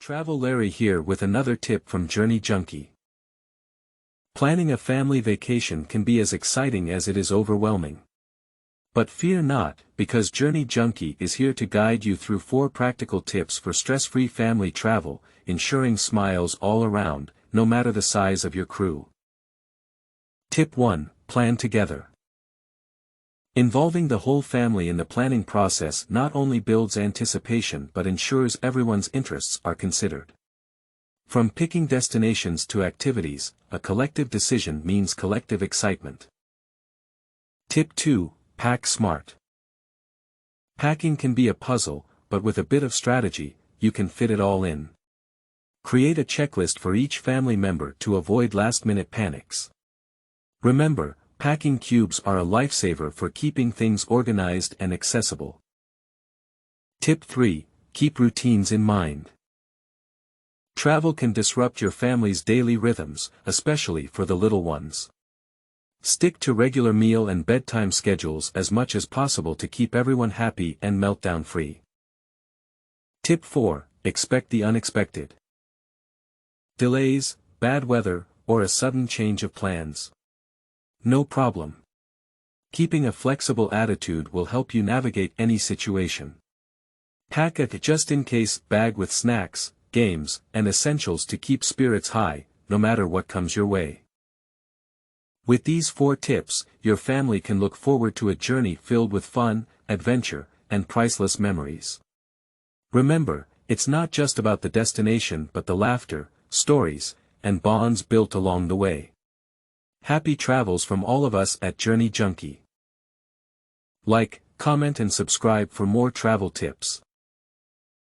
Travel Larry here with another tip from Journey Junkie. Planning a family vacation can be as exciting as it is overwhelming. But fear not, because Journey Junkie is here to guide you through 4 practical tips for stress-free family travel, ensuring smiles all around, no matter the size of your crew. Tip 1. Plan together. Involving the whole family in the planning process not only builds anticipation but ensures everyone's interests are considered. From picking destinations to activities, a collective decision means collective excitement. Tip 2. Pack smart. Packing can be a puzzle, but with a bit of strategy, you can fit it all in. Create a checklist for each family member to avoid last-minute panics. Remember, packing cubes are a lifesaver for keeping things organized and accessible. Tip 3. Keep routines in mind. Travel can disrupt your family's daily rhythms, especially for the little ones. Stick to regular meal and bedtime schedules as much as possible to keep everyone happy and meltdown-free. Tip 4. Expect the unexpected. Delays, bad weather, or a sudden change of plans. No problem. Keeping a flexible attitude will help you navigate any situation. Pack a just-in-case bag with snacks, games, and essentials to keep spirits high, no matter what comes your way. With these 4 tips, your family can look forward to a journey filled with fun, adventure, and priceless memories. Remember, it's not just about the destination but the laughter, stories, and bonds built along the way. Happy travels from all of us at Journey Junkie. Like, comment and subscribe for more travel tips.